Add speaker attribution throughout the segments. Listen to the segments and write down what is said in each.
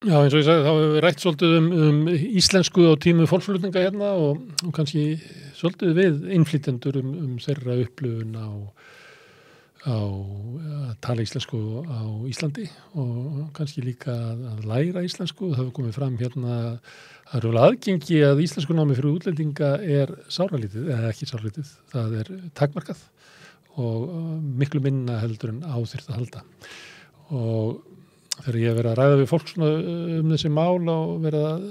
Speaker 1: Já, eins og ég sagði, þá hefur við rætt svolítið um íslensku á tímu fólksflutninga hérna og kannski svolítið við innflytjendur þeirra upplifun á að tala íslensku á Íslandi og kannski líka að læra íslensku. Það hefur komið fram hérna að aðgengi að íslensku námi fyrir útlendinga er sáralítið, eða ekki sáralítið, það er takmarkað og miklu minna heldur en á þyrfti að halda. Og þegar ég hef verið að ræða við fólk svona þessi mál og verið að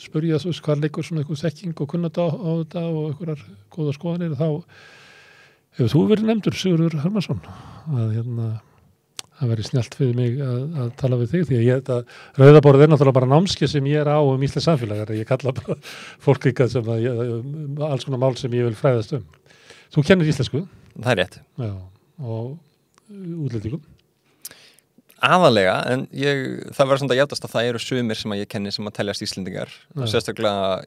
Speaker 1: spyrja þú veist hvað leikur svona eitthvað þekking og kunnat á þetta og einhverjar góða skoðanir, þá hefur þú verið nefndur, Sigurður Hermannsson, að það verið snjallt fyrir mig að tala við þig, því að þetta rauðaborð er náttúrulega bara námskeið sem ég er á íslenskt samfélag, ég kalla bara fólk líka sem alls konar mál sem ég vil fræðast um. Þú kennir íslensku?
Speaker 2: Það er rétt.
Speaker 1: Já, og útlendingum?
Speaker 2: Aðalega, en það verður svona að játast að það eru sumir sem að ég kenni sem að teljast Íslendingar og sérstaklega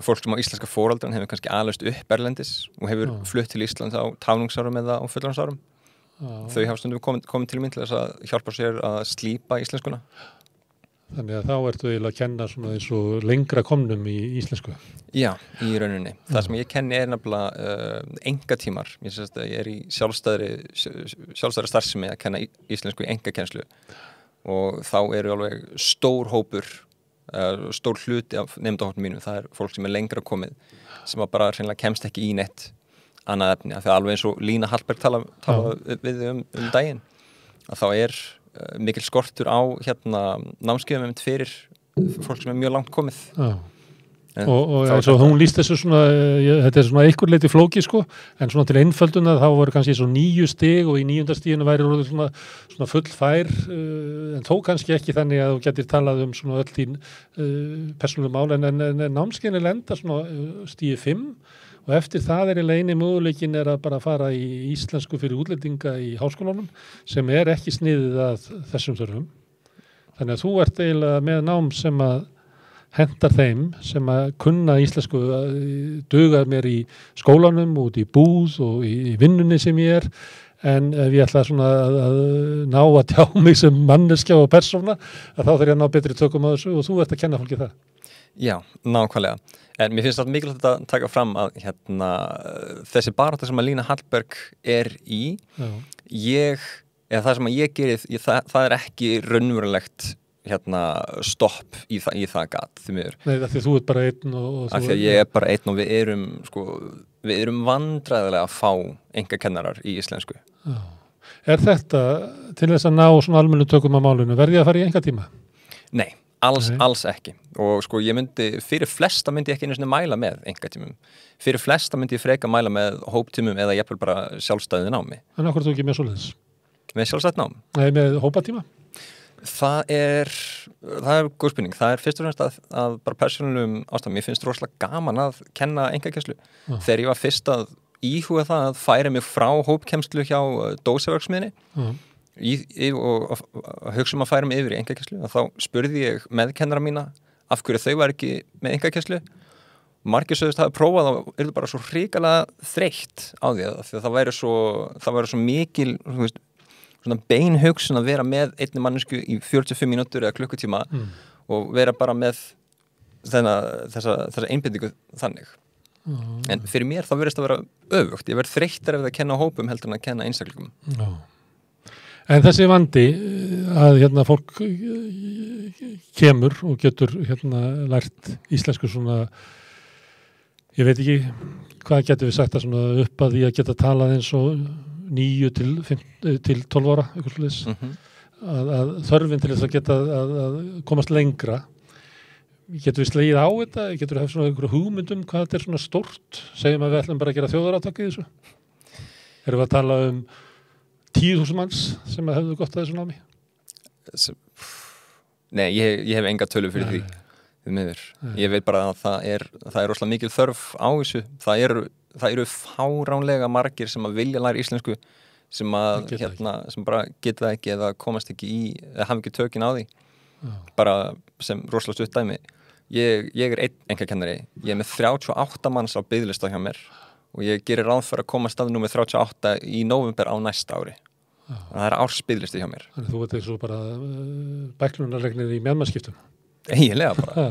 Speaker 2: fólk sem á íslenska foreldra hefur kannski alast upp erlendis og hefur flutt til Íslands á táningsárum eða á fullorðinsárum. Þau hafa stundum komið til mín til þess að hjálpa sér að slípa íslenskuna.
Speaker 1: Þannig að þá ertu eiginlega að kenna svona eins og lengra komnum í íslensku. Já,
Speaker 2: í rauninni. Það sem ég kenni er nefnilega engatímar. Ég er í sjálfstæðri starfsemi að kenna íslensku í engakenslu og þá eru alveg stór hópur, stór hluti af nemendahópnum mínum. Það er fólk sem er lengra komið sem bara hreinlega kemst ekki í neitt annað efni. Það er alveg eins og Lína Hallberg tala við daginn að þá er mikil skortur á námskeiðum fyrir fólk sem er mjög langt komið.
Speaker 1: Og eins og hún lýst þessu svona, þetta er svona einhver leiti flóki sko, en svona til einföldunar þá voru kannski svo 9 stig og í 9. stiginu væri svona full fær, en þó kannski ekki þannig að þú getur talað um svona öll þín persónuleg mál, en námskeiðin lenda svona stigi 5 og eftir það er í leini möguleikin að bara fara í íslensku fyrir útlendinga í háskólanum sem er ekki sniðið að þessum þörfum. Þannig að þú ert eiginlega með nám sem að hentar þeim sem að kunna íslensku, dugar mér í skólanum, út í búð og í vinnunni sem ég er, en ef ég ætla svona að ná að tjá mig sem manneskja og persóna, að þá þarf ég að ná betri tökum á þessu og þú ert að kenna fólki það.
Speaker 2: Já, nákvæmlega. En mér finnst það mikilvægt að taka fram að þessi barátta sem að Lína Hallberg er í, það sem að ég geri, það er ekki raunverulegt stopp í það gat, því miður.
Speaker 1: Nei, því þú ert bara einn og
Speaker 2: af því að ég er bara einn og við erum vandræðilega að fá engakennarar í íslensku.
Speaker 1: Já. Er þetta til þess að ná svona almennu tökum á málinu, verði að fara í engatíma?
Speaker 2: Nei. Alls ekki og fyrir flesta myndi ég ekki einu sinni mæla með engatímum. Fyrir flesta myndi ég freka mæla með hóptímum eða jafnvel bara sjálfstæðu námi.
Speaker 1: En af hverju þú ekki með svoleiðis?
Speaker 2: Með sjálfstætt nám?
Speaker 1: Nei, með hópatíma?
Speaker 2: Það er góð spurning. Það er fyrst og fremst að bara persónulegum ástæðum. Mér finnst rosalega gaman að kenna engakenslu. Þegar ég var fyrst að íhuga það að færa mig frá hópkenslu hjá dósaverksmiðinni og hugsa að færa mig yfir í engakenslu og þá spurði ég meðkennara mína af hverju þau var ekki með engakenslu. Margir sögðust að hafa prófað og eru bara svo hrikalega þreytt á því að það væri svo mikil svona bein hugsun að vera með einni mannesku í 45 mínútur eða klukkutíma og vera bara með þessa einbindingu þannig. En fyrir mér þá verðist að vera öfugt. Ég verð þreyttar ef það kenna hópum heldur en að kenna einstaklingum.
Speaker 1: Já. En þessi vandi að fólk kemur og getur lært íslensku svona, ég veit ekki hvað getur við sagt að svona upp að því að geta talað eins og 9 til 12 ára, eitthvað svoleiðis, að þörfin til þess að geta að komast lengra. Getur við slegið á þetta? Getur við haft svona einhverju hugmyndum hvað þetta er svona stórt? Segjum að við ætlum bara að gera þjóðarátak í þessu. Erum við að tala um 10.000 manns sem hefðu gott að þessu námi?
Speaker 2: Nei, ég hef enga tölu fyrir því. Ég veit bara að það er rosalega mikil þörf á þessu. Það eru fáránlega margir sem að vilja læra íslensku sem bara geta ekki eða komast ekki í, eða hafa ekki tökin á því. Bara sem rosalega stutt dæmi. Ég er einn engakennari. Ég er með 38 manns á biðlista hjá mér og ég gerir ráð fyrir að koma stað númer 38 í nóvember á næsta ári. Það ársbiðlisti hjá mér.
Speaker 1: Þannig þú veit þessu bara bæklunarregnir í mjálmaskiptum.
Speaker 2: Eiginlega bara.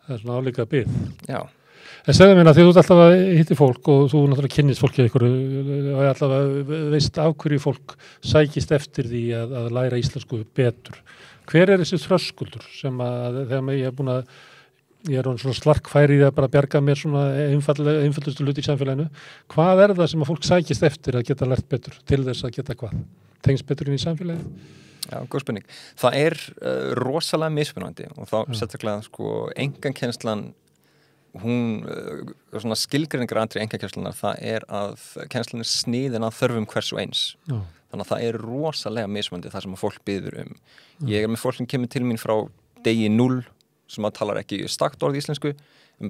Speaker 1: Það svona álíka bið.
Speaker 2: Já.
Speaker 1: En segðu mér að því þú ert alltaf að hitti fólk og þú náttúrulega kynnist fólki og allavega veist af hverju fólk sækist eftir því að læra íslensku betur. Hver þessi þröskuldur sem að þegar ég er svona slarkfæri í að bara bjarga mér svona einfaldustu hluti í samfélaginu. Hvað það sem að fólk sækist eftir að geta lært betur til þess að geta hvað? Tengst betur inn í samfélaginu?
Speaker 2: Já, góð spurning. Það rosalega mismunandi og þá sérstaklega einkakennslan hún svona skilgreiningar atriði einkakennslunar, það að kennslan sniðin að þörfum hvers og eins. Þannig að það rosalega mismunandi það sem að fólk biður Ég með fólk sem kemur til mín frá degi 0 sem að talar ekki stakt orð íslensku,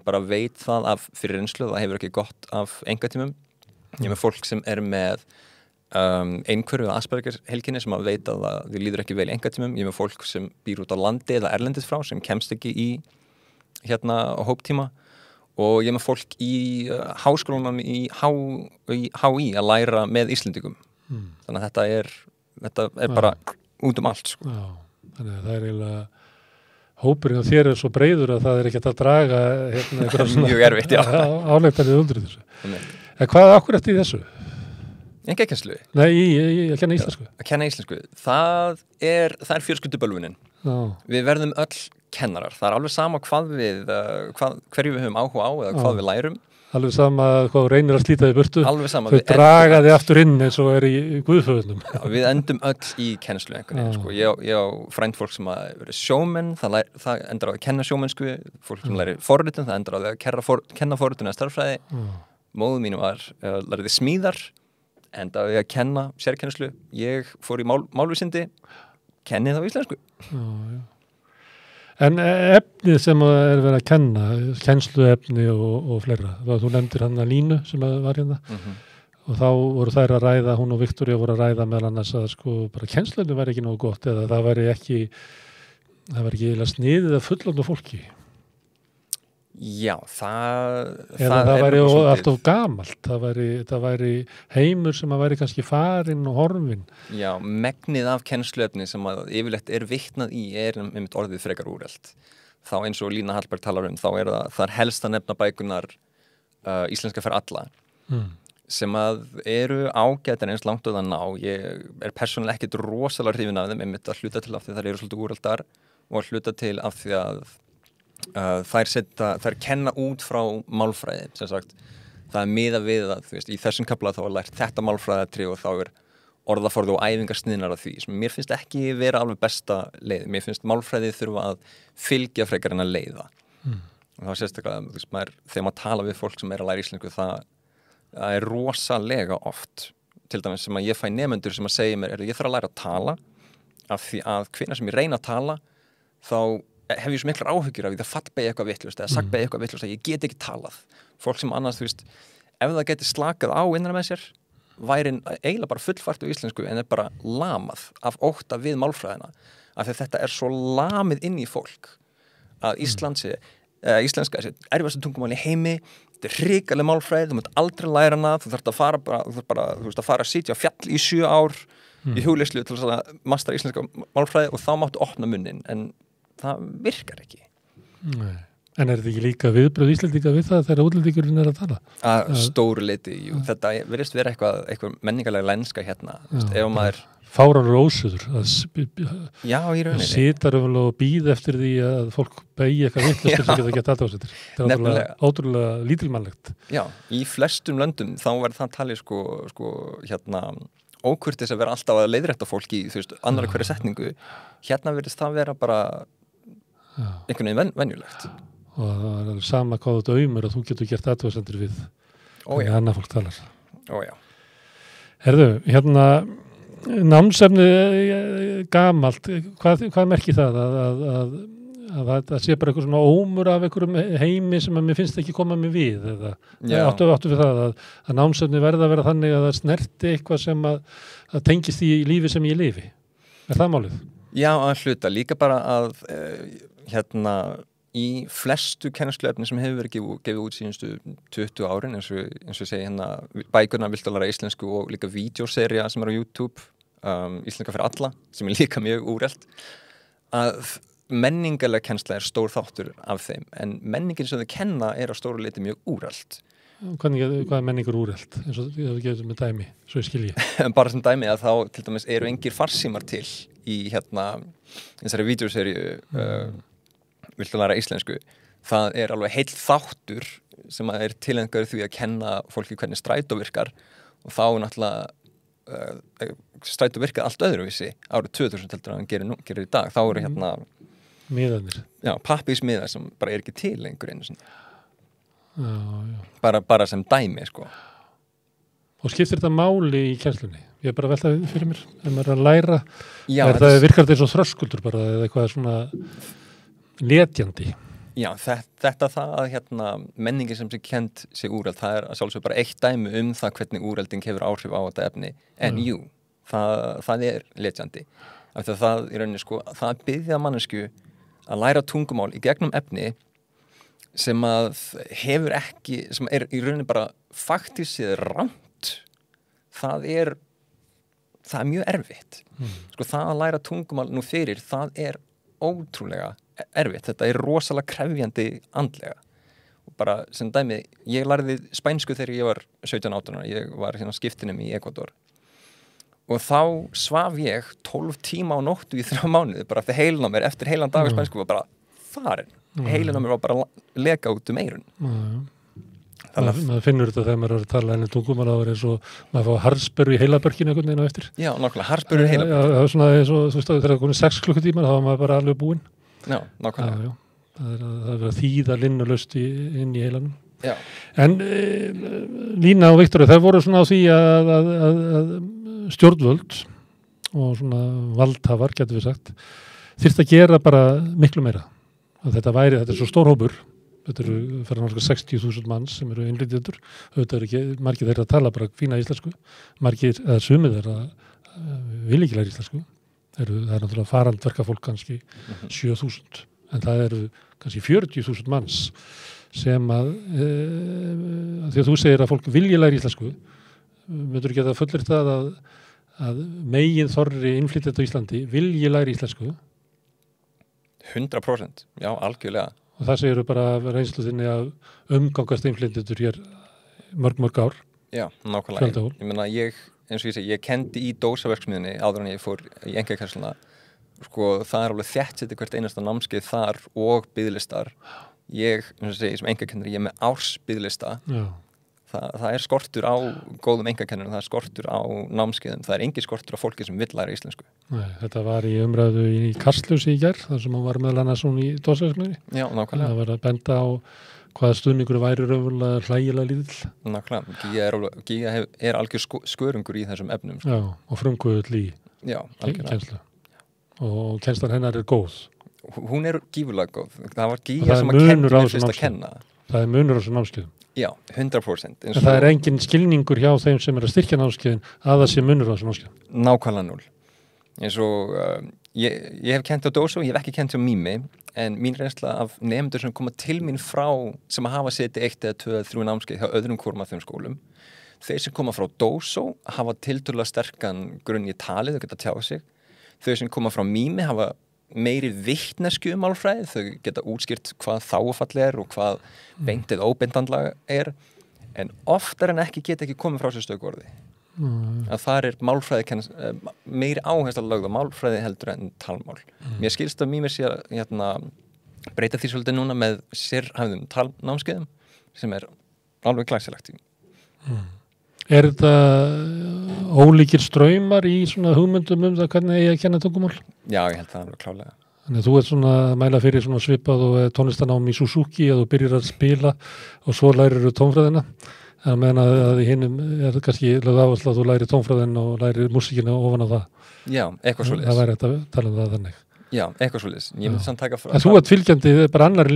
Speaker 2: bara veit það af fyrir reynslu, það hefur ekki gott af engatímum. Ég með fólk sem með einhverju Asperger heilkenni sem að veit að þau líður ekki vel í engatímum. Ég með fólk sem býr út á landi eða erlendis frá sem kemst ekki í hóptíma og ég með fólk í háskólanum í HÍ að læra með Íslendingum. Þannig að þetta bara út allt.
Speaker 1: Já, þannig að það eiginlega hópurinn á þér svo breiður að það ekki að draga
Speaker 2: mjög erfitt, já.
Speaker 1: Áleitanir undir þessu. En hvað akkur eftir þessu?
Speaker 2: Engakennslu?
Speaker 1: Nei, að kenna íslensku.
Speaker 2: Að kenna íslensku. Það fjölskyldubölvunin. Við verðum öll kennarar. Það alveg sama hverju við höfum áhuga á eða hvað við lærum.
Speaker 1: Alveg sama hvað reynir að slíta þig burtu.
Speaker 2: Alveg sama.
Speaker 1: Þau draga þig aftur inn eins og í guðföðunum.
Speaker 2: Já, við endum öll í kennslu einhvern veginn. Ég á frænd fólk sem að vera sjómenn, það endar á að kenna sjómennsku, fólk sem læri forritun, það endar á að kenna forritun eða starffræði. Móður mín lærði smíðar, endar á að kenna sérkennslu. Ég fór í málvísindi, kenni þá íslensku.
Speaker 1: Já. En efnið sem verið að kenna, kennsluefni og fleira, þú nefndir hann að Línu sem var hérna og þá voru þær að ræða, hún og Viktoría voru að ræða meðal annars að bara kennsluefni væri ekki nógu gott eða það væri ekki sniðið að fullorðnu fólki.
Speaker 2: Já,
Speaker 1: það væri alltof gamalt, það væri heimur sem að væri kannski farinn og horfinn.
Speaker 2: Já, megnið af kennsluefni sem að yfirleitt vitnað í einmitt orðið frekar úrelt. Þá eins og Lína Hallberg talar þá það helst að nefna bækunar Íslenska fyrir alla sem að ágætar eins langt og það ná. Ég persónulega ekkert rosalega hrifin af þeim einmitt að hluta til af því þær svolítið úreltar og að hluta til af því að þær kenna út frá málfræði, sem sagt það miðað við að, þú veist, í þessum kafla þá lært þetta málfræðatri og þá orðaforði og æfingar sniðnar af því sem mér finnst ekki vera alveg besta leið. Mér finnst málfræði þurfa að fylgja frekar en að leiða. Og þá sérstaklega, þú veist, þegar maður tala við fólk sem að læra íslensku, það rosalega oft, til dæmis sem að ég fæ nemendur sem að segja mér, ég þarf að læra að tala af því að hvenær sem ég reyna að tala þá hef ég svo miklar áhyggjur af því það fallbeigi eitthvað vitlaust eða sagbeigi eitthvað vitlaust að ég get ekki talað. Fólk sem annars, þú veist, ef það geti slakað á innan með sér, væri eiginlega bara fullfært á íslensku en bara lamað af ótta við málfræðina. Af því þetta svo lamið inn í fólk að íslenska sé erfiðasta tungumál í heimi, þetta hrikaleg málfræði, þú munt aldrei læra hana, þú þarft að fara að sitja á fjall í 7 ár í hugleyslu til þess að mastera íslenska málfræði og þá máttu opna munnin, en það virkar ekki.
Speaker 1: Nei. En þetta ekki líka viðbröð Íslendinga við það þegar útlendingurinn að tala?
Speaker 2: Að stóru leyti, jú. Þetta virðist vera eitthvað menningarlega lenska hérna. Ef maður
Speaker 1: fáranur ósuður
Speaker 2: já, í rauninni.
Speaker 1: Sitar og býð eftir því að fólk beigi eitthvað vitlaust til að geta aðdáðsettir. Þetta er ótrúlega lítilmannlegt. Já,
Speaker 2: í flestum löndum þá verður það talið hérna ókurtis að vera alltaf að leiðrétta fólk í, þú veist, annarri hverju setningu. Hérna virðist það vera bara einhvern veginn venjulegt.
Speaker 1: Og það er sama hvað þú auðmur að þú getur gert aðdáðsendir við hvernig annað fólk talar.
Speaker 2: Já.
Speaker 1: Herðu, hérna námsefni gamalt, hvað merkir það að það sé bara eitthvað svona ómur af einhverjum heimi sem að mér finnst ekki koma mig við eða áttu við það að námsefni verða að vera þannig að það snerti eitthvað sem að tengist í lífi sem ég lifi. Er það málið?
Speaker 2: Já, að hluta. Líka bara að í flestu kennsluefni sem hefur verið gefið út síðustu 20 árin, eins og ég segi hérna bækurnar Viltu læra íslensku og líka vídeóserja sem á YouTube Íslenska fyrir alla, sem líka mjög úrelt, að menningarlega kennsla stór þáttur af þeim, en menningin sem þau kenna á stóru leyti mjög úrelt.
Speaker 1: Hvað menningur úrelt? Eins og þú gefur með dæmi, svo ég skilji.
Speaker 2: Bara sem dæmi að þá til dæmis engir farsímar til í þessari vídeoseríu Viltu læra íslensku. Það alveg heill þáttur sem tileinkaður því að kenna fólki hvernig strætó virkar og þá náttúrulega strætó virkað allt öðruvísi árið 2000 heldur að hann gerir í dag. Þá
Speaker 1: miðarnir.
Speaker 2: Já, pappírsmiðar sem bara ekki til lengur einu sinni.
Speaker 1: Já.
Speaker 2: Bara sem dæmi, sko.
Speaker 1: Og skiptir þetta máli í kennslunni? Ég bara velta fyrir mér, ef maður að læra,
Speaker 2: Já,
Speaker 1: það virkar þetta eins og þröskuldur bara, eða eitthvað svona letjandi?
Speaker 2: Já, þetta það að menningin sem sé kennd sé úreld, það að sjálfsög bara eitt dæmi það hvernig úrelding hefur áhrif á þetta efni, en jú, það letjandi. Af því að það í rauninni, sko, það biðja mannesku að læra tungumál í gegnum efni sem að hefur ekki, sem í rauninni bara faktískt séð rangt, það er mjög erfitt. Sko, það að læra tungumál nú fyrir, það ótrúlega erfitt. Þetta rosalega krefjandi andlega. Og bara sem dæmi, ég lærði spænsku þegar ég var 17-18 ára. Ég var skiptinum í Ekvador. Og þá svaf ég 12 tíma á nóttu í 3 mánuði, bara eftir heilin á mér, eftir heilan dag spænsku var bara farin. Heilin á mér var bara að leka út eyrun.
Speaker 1: Maður finnur þetta þegar maður er að tala enn tungumál, það eins og maður fá harspöru í heilabörkinu einhvern veginn á eftir.
Speaker 2: Já, nákvæmlega, harspöru í heilabörkinu.
Speaker 1: Já, það svona eins og þú veist að þegar það komið 6 klukkutímar, þá var maður bara alveg búinn.
Speaker 2: Já, nákvæmlega.
Speaker 1: Já. Það að þýða linnulaust inn í heilanum.
Speaker 2: Já.
Speaker 1: En Lína og Viktor, það voru svona á því að stjórnvöld og svona valdhafar, getur við sagt, þyrfti að gera bara miklu meira. Að þetta svo stór hópur. Þetta fyrir náttúrulega 60.000 manns sem innflytjendur. Þetta ekki margir þeirra að tala bara fína íslensku. Margir, eða sumir þeirra vilja ekki læra íslensku. Það náttúrulega farandverka fólk kannski 7.000. En það kannski 40.000 manns sem því að þú segir að fólk vilja læra íslensku, myndur ekki að fullir það að megin þorri innflytjenda á Íslandi vilja læra íslensku?
Speaker 2: 100%, já, algjörlega.
Speaker 1: Og það segir bara reynslu þinni að umgangast innflytjendur hér mörg ár.
Speaker 2: Já, nákvæmlega. Ég meina, eins og ég segi, ég kendi í dósaverksmiðinni áður en ég fór í einkakennsluna. Sko, það alveg þéttsetið hvert einasta námskeið þar og biðlistar. Ég, eins og segi, sem einkakennari, ég með ársbiðlista. Já. Það skortur á góðum einkakennurum, það skortur á námskeiðum, það engin skortur á fólki sem vill læra íslensku.
Speaker 1: Nei, þetta var í umræðu í Kastljósi í gær, þar sem hún var meðal annars í dósaverksmiðinni.
Speaker 2: Já, nákvæmlega.
Speaker 1: Það var að benda á hvaða stuðningur væri raunverulega hlægilega lítill.
Speaker 2: Nákvæmlega. Gíga algjör skörungur í þessum efnum.
Speaker 1: Sko. Já, og frumkvöðull í kennslu. Og kennslan hennar góð.
Speaker 2: Hún gífurlega góð. Það var Gíga sem að kenna mér fyrst að kenna.
Speaker 1: Það er munur á þessum námskeiðum.
Speaker 2: Já, 100%.
Speaker 1: En það engin skilningur hjá þeim sem að styrkja námskeiðin að það sé munur á þessum námskeiðum.
Speaker 2: Nákvæmlega 0. Eins og ég hef kennt á Dósó, ég hef ekki kennt á Mými, en mín reynsla af nemendur sem koma til mín frá sem að hafa setið 1 eða 2 eða 3 námskeið hjá öðrum hvorum af þeim skólum, þeir sem koma frá Dósó hafa tiltölulega sterkan grunn í talið, þau geta tjáð sig. Þau sem koma frá Mými hafa meiri vitnesku málfræði, þau geta útskýrt hvað þágufall og hvað beint eða óbeintandlag en oftar en ekki geta ekki komið frá sér stökuorði. Að þar málfræði meiri áhersla lögð á málfræði heldur en talmál. Mér skilst að Mými sé að breyta því svolítið núna með sérhæfðum talnámskeiðum sem alveg glæsilegt.
Speaker 1: Er þetta ólíkir straumar í svona hugmyndum það hvernig ég að kenna tungumál?
Speaker 2: Já, ég held það alveg klálega.
Speaker 1: Þannig að þú ert svona að mæla fyrir svona svipað og tónlistanám í Suzuki að þú byrjar að spila og svo lærir þú tónfræðina. En meðan að í hinum kannski lögð áherslu að þú lærir tónfræðin og lærir músíkina ofan á það.
Speaker 2: Já, eitthvað svoleiðis.
Speaker 1: Það væri að tala um það þannig. Já,
Speaker 2: eitthvað svoleiðis. Ég myndi samt taka frá.
Speaker 1: En þú ert fylgjandi bara annari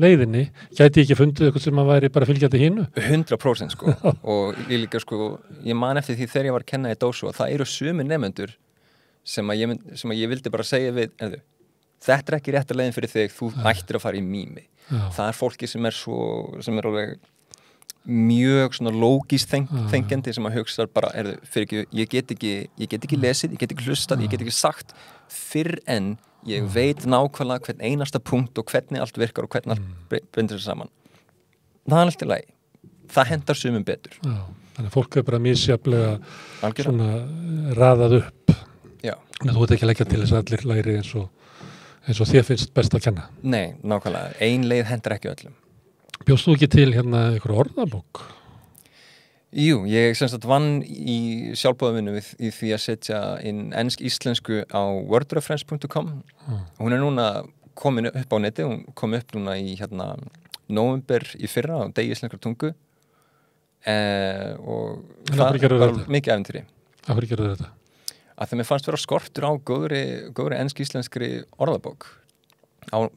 Speaker 1: leiðinni. Gæti ekki fundið eitthvað sem að væri bara fylgjandi hinu?
Speaker 2: 100% sko. Og ég líka sko, ég man eftir því þegar ég var að kenna í Dósó að það sumir nemendur sem að ég vildi bara segja við, þetta ekki rétta leiðin fyrir þig, þú ættir að fara í Mými. Það fólki sem alveg mjög svona lógist þengjandi sem að hugsa bara, ég get ekki lesið, ég get ekki hlustað, ég get ekki sagt fyrr en ég veit nákvæmlega hvern einasta punkt og hvernig allt virkar og hvernig allt bindur sér saman. Það er allt í lagi. Það hendar sumum betur.
Speaker 1: Já, þannig að fólk er bara misjafnlega svona raðað upp.
Speaker 2: Já.
Speaker 1: En þú ert ekki að leggja til þess að allir læri eins og þér finnst best að kenna.
Speaker 2: Nei, nákvæmlega. Ein leið hendar ekki öllum.
Speaker 1: Bjóst þú ekki til hérna einhver orðabók?
Speaker 2: Jú, ég sem sagt vann í sjálfboðavinnu í því að setja inn ensk-íslensku á wordreference.com. Hún er núna komin upp á neti, hún kom upp núna í nóvember í fyrra á degi íslenskrar tungu og það var mikið æventýri.
Speaker 1: Af hverju gerðu þetta?
Speaker 2: Að það mér fannst vera skortur á góðri ensk-íslenskri orðabók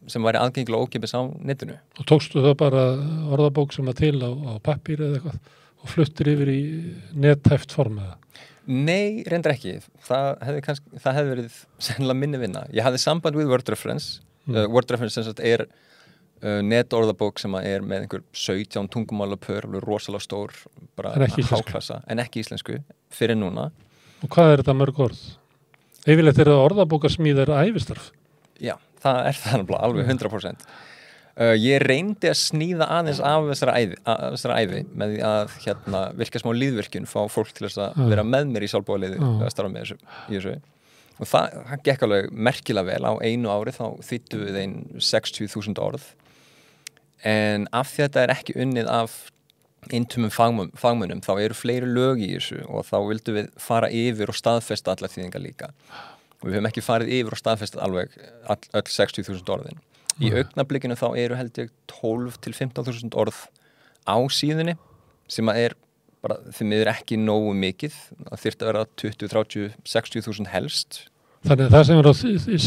Speaker 2: sem væri aðgengilega ókeypis á netinu.
Speaker 1: Og tókstu það bara orðabók sem var til á pappír eða eitthvað og fluttir yfir í nethæft form eða?
Speaker 2: Nei, reyndar ekki. Það hefði verið sennilega minni vinna. Ég hafði samband við Wordreference. Wordreference sem sagt er netorðabók sem er með einhver 17 tungumálapör, rosalega stór, bara háklassa, en ekki íslensku, fyrir núna.
Speaker 1: Og hvað er þetta mörg orð? Yfirleitt er það orðabókarsmíð ævistarf?
Speaker 2: Já, það er það alveg 100%. Ég reyndi að sníða aðeins af þessara ævi með því að virka smá líðvirkjun, fá fólk til þess að vera með mér í sjálfboðaliði að starfa með þessu. Og það gekk alveg merkilega vel. Á einu ári þá þýddum við 60.000 orð. En af því að þetta er ekki unnið af intumum fagmönnum, þá eru fleiri lög í þessu og þá vildum við fara yfir og staðfesta allar þýðingar líka. Og við höfum ekki farið yfir og staðfesta alveg öll 60.000 orðin. Í augnablikinu þá eru held ég 12 til 15.000 orð á síðunni sem er bara því miður ekki nógu mikið. Það þyrfti að vera 20, 30, 60.000 helst.
Speaker 1: Þannig að það sem er á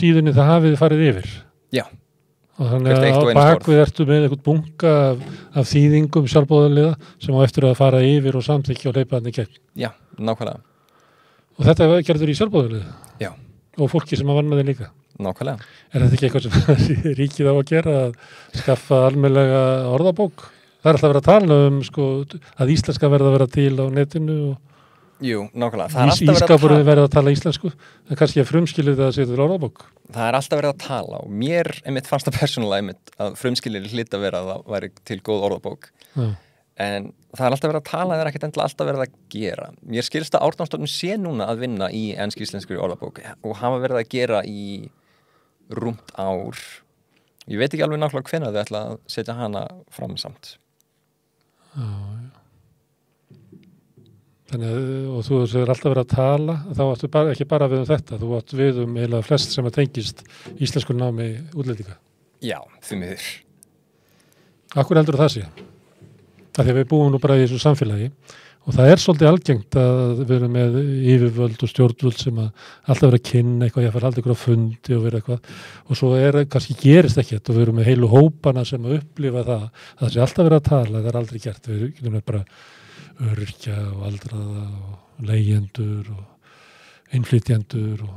Speaker 1: síðunni það hafið farið yfir? Já. Og þannig að á bakvið ertu með einhvern bunka af þýðingum sjálfboðaliða sem á eftir að fara yfir og samþykkja og hleypa hann í gegn?
Speaker 2: Já, nákvæmlega.
Speaker 1: Og þetta gerður í sjálfboðaliða?
Speaker 2: Já. Og
Speaker 1: fólki sem að vann með þig líka?
Speaker 2: Nákvæmlega.
Speaker 1: Er þetta ekki eitthvað sem ríkið á að gera, að skaffa almennilega orðabók? Það er alltaf verið að tala að íslenska verða að vera til á netinu og
Speaker 2: Jú, nákvæmlega.
Speaker 1: Ískapurinn verið að tala íslensku, en kannski frumskilið það að setja til orðabók.
Speaker 2: Það er alltaf verið að tala og mér fannst það persónulega að frumskilið hlýtt að vera að það væri til góð orðabók. En það er alltaf verið að tala, það er ekkert endilega alltaf verið að gera. Mér skilst að Árnastofnun sé núna að vinna í ensk-íslenskri orðabók og hafa verið að gera í rúmt ár. Ég veit ekki alveg nákvæmlega hvenær þau ætla að setja hana fram samt.
Speaker 1: Já. Þannig að, og þú er alltaf verið að tala, þá áttu ekki bara við þetta, þú áttu við eiginlega flest sem að tengist íslensku námi útlendinga.
Speaker 2: Já, því miður.
Speaker 1: Akkur heldur það sé? Af því að við búum nú bara í þessu samfélagi og það er svolítið algengt að við erum með yfirvöld og stjórnvöld sem að alltaf vera að kynna eitthvað, ég fara alltaf ykkur á fundi og vera eitthvað og svo kannski gerist ekkert og við erum með heilu hópana sem að upplifa það sé alltaf verið að tala, það er aldrei gert, við getum bara öryrkja og aldraða og leigjendur og innflytjendur og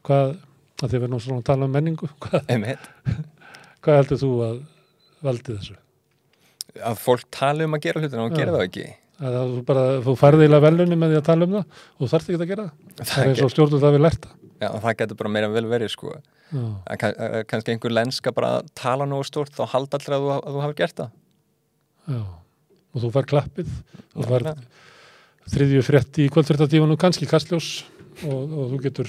Speaker 1: hvað, að því við erum svona að tala um menningu, hvað heldur þú að valdi þessu?
Speaker 2: Að fólk tala um að gera hlutina og gera það ekki.
Speaker 1: Að þú færði eiginlega velunni með því að tala um það og þú þarft ekki að gera það. Það er eins og stjórnvöld það við lerta. Já,
Speaker 2: og það getur bara meira vel verið, sko. Kannski einhver lenska bara tala nógu stórt, þá halda allir að þú hafi gert það.
Speaker 1: Já, og þú fær klappið, þú fær þriðju frétti í kvöldfréttatímanum, kannski Kastljós og þú getur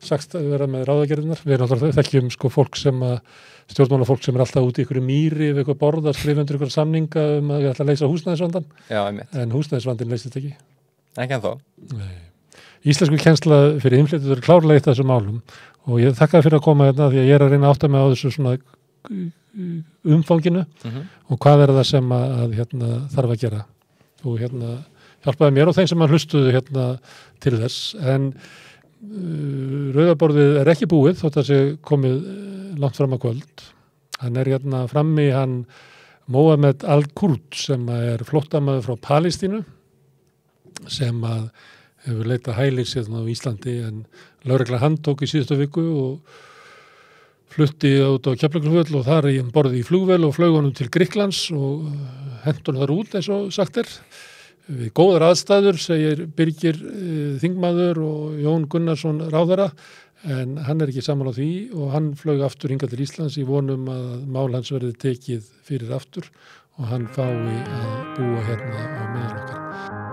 Speaker 1: sagst að vera með ráðagerðunar. Við erum alltaf þekkjum sko fólk sem að stjórnmálafólk sem er alltaf út í ykkur mýri við ykkur borða, skrifundur ykkur samninga að ég ætla að leysa húsnæðisvandan.
Speaker 2: Já, einmitt.
Speaker 1: En húsnæðisvandinn leysist ekki.
Speaker 2: Ekki en þó.
Speaker 1: Nei. Íslensku kennsla fyrir innflytjendur er klárlega eitt af þessum málum og ég þakka fyrir að koma hérna því að ég er að reyna að átta mig á þessu svona umfanginu og hvað er það sem að þarf að gera. Og hjálpaði mér og þeim sem að hlustuðu til þess en Rauðaborðið er ekki búið þótt að sé komið langt fram að kvöld. Hann er frammi hann Mohamed Al-Kurd sem er flóttamaður frá Palestínu sem að hefur leitað hælis á Íslandi en lögregla handtók í síðustu viku flutti út á Keflavíkurflugvöll og þar í borði í flugvél og flaug honum til Grikklands og hentur þar út eins og sagt við góðar aðstæður, segir Birgir þingmaður og Jón Gunnarsson ráðherra, en hann ekki sammála því og hann flaug aftur hingað til Íslands í vonum að mál hans verði tekið fyrir aftur og hann fái að búa hérna á meðal okkar.